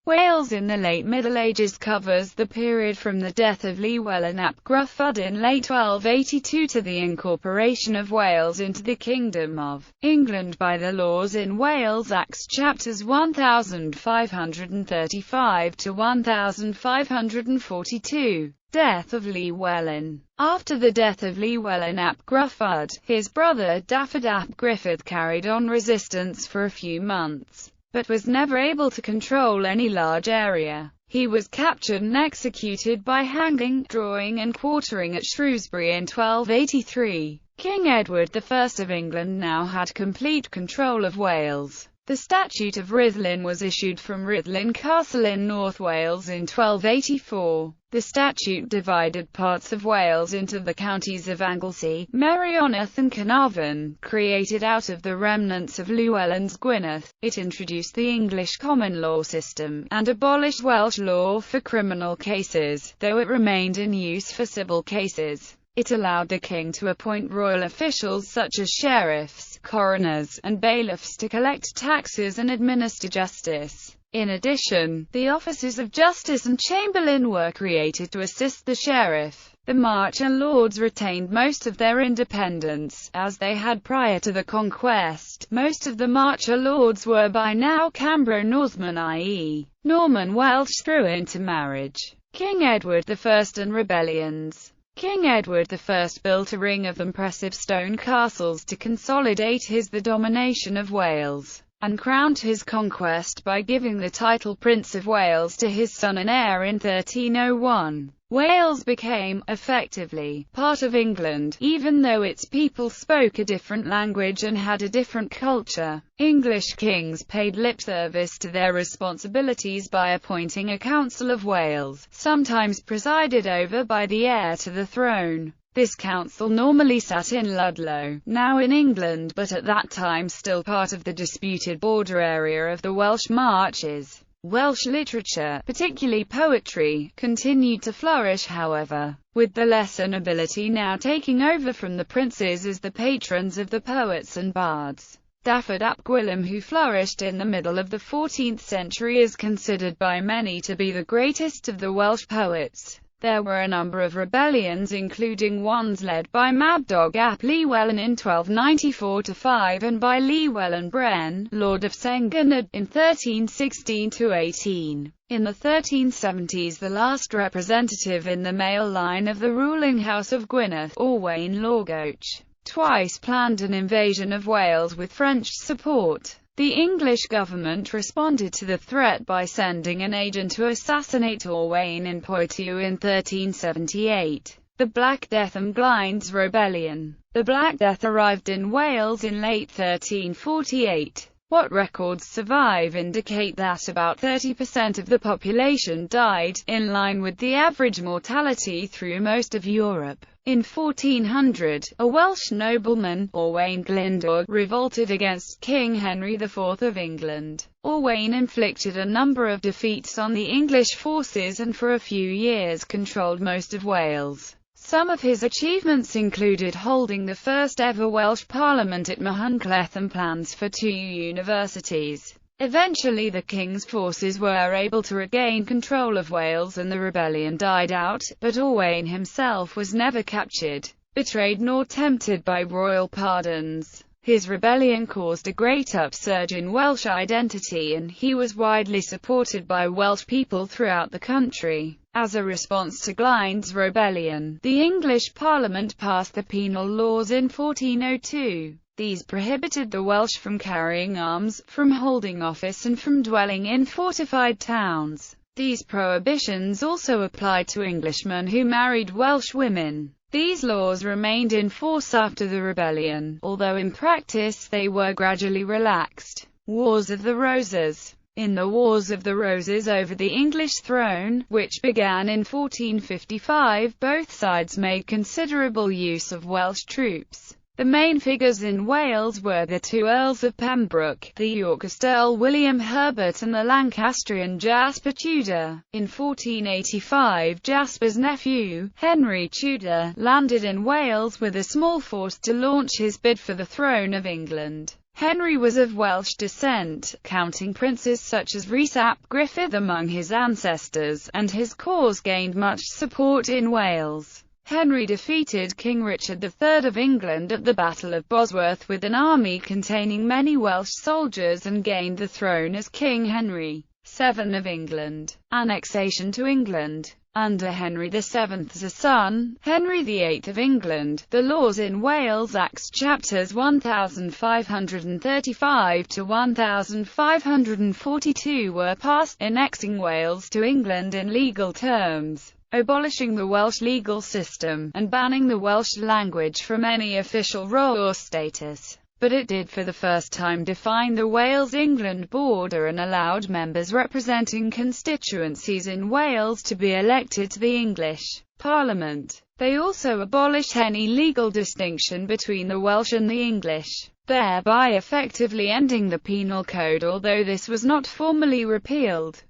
Wales in the late Middle Ages covers the period from the death of Llywelyn ap Gruffudd in late 1282 to the incorporation of Wales into the Kingdom of England by the Laws in Wales Acts chapters 1535 to 1542. Death of Llywelyn. After the death of Llywelyn ap Gruffudd, his brother Dafydd ap Gruffudd carried on resistance for a few months, but was never able to control any large area. He was captured and executed by hanging, drawing and quartering at Shrewsbury in 1283. King Edward I of England now had complete control of Wales. The Statute of Riddlin was issued from Riddlin Castle in North Wales in 1284. The statute divided parts of Wales into the counties of Anglesey, Merioneth and Carnarvon, created out of the remnants of Llywelyn's Gwynedd. It introduced the English common law system, and abolished Welsh law for criminal cases, though it remained in use for civil cases. It allowed the king to appoint royal officials such as sheriffs, coroners, and bailiffs to collect taxes and administer justice. In addition, the offices of justice and chamberlain were created to assist the sheriff. The marcher lords retained most of their independence, as they had prior to the conquest. Most of the marcher lords were by now Cambro Northmen, i.e., Norman Welsh through intermarriage. King Edward I and rebellions. King Edward I built a ring of impressive stone castles to consolidate the domination of Wales, and crowned his conquest by giving the title Prince of Wales to his son and heir in 1301. Wales became, effectively, part of England, even though its people spoke a different language and had a different culture. English kings paid lip service to their responsibilities by appointing a Council of Wales, sometimes presided over by the heir to the throne. This council normally sat in Ludlow, now in England, but at that time still part of the disputed border area of the Welsh Marches. Welsh literature, particularly poetry, continued to flourish however, with the lesser nobility now taking over from the princes as the patrons of the poets and bards. Dafydd ap Gwilym, who flourished in the middle of the 14th century, is considered by many to be the greatest of the Welsh poets. There were a number of rebellions, including ones led by Mabdog ap Llywelyn in 1294-5 and by Llywelyn Bren, Lord of Sengynedd, in 1316-18. In the 1370s, the last representative in the male line of the ruling House of Gwynedd, Owain Lorgoch, twice planned an invasion of Wales with French support. The English government responded to the threat by sending an agent to assassinate Owain in Poitou in 1378. The Black Death and Glyndes Rebellion. The Black Death arrived in Wales in late 1348. What records survive indicate that about 30% of the population died, in line with the average mortality through most of Europe. In 1400, a Welsh nobleman, Owain Glyndwr, revolted against King Henry IV of England. Owain inflicted a number of defeats on the English forces and for a few years controlled most of Wales. Some of his achievements included holding the first ever Welsh Parliament at Machynlleth and plans for 2 universities. Eventually the king's forces were able to regain control of Wales and the rebellion died out, but Owain himself was never captured, betrayed nor tempted by royal pardons. His rebellion caused a great upsurge in Welsh identity and he was widely supported by Welsh people throughout the country. As a response to Glyndes' rebellion, the English Parliament passed the Penal Laws in 1402. These prohibited the Welsh from carrying arms, from holding office and from dwelling in fortified towns. These prohibitions also applied to Englishmen who married Welsh women. These laws remained in force after the rebellion, although in practice they were gradually relaxed. Wars of the Roses. In the Wars of the Roses over the English throne, which began in 1455, both sides made considerable use of Welsh troops. The main figures in Wales were the 2 Earls of Pembroke, the Yorkist Earl William Herbert and the Lancastrian Jasper Tudor. In 1485, Jasper's nephew, Henry Tudor, landed in Wales with a small force to launch his bid for the throne of England. Henry was of Welsh descent, counting princes such as Rhys ap Gruffydd among his ancestors, and his cause gained much support in Wales. Henry defeated King Richard III of England at the Battle of Bosworth with an army containing many Welsh soldiers and gained the throne as King Henry VII of England. Annexation to England. Under Henry VII's son, Henry VIII of England, the laws in Wales Acts chapters 1535 to 1542 were passed, annexing Wales to England in legal terms, abolishing the Welsh legal system, and banning the Welsh language from any official role or status. But it did for the first time define the Wales-England border and allowed members representing constituencies in Wales to be elected to the English Parliament. They also abolished any legal distinction between the Welsh and the English, thereby effectively ending the Penal Code, although this was not formally repealed.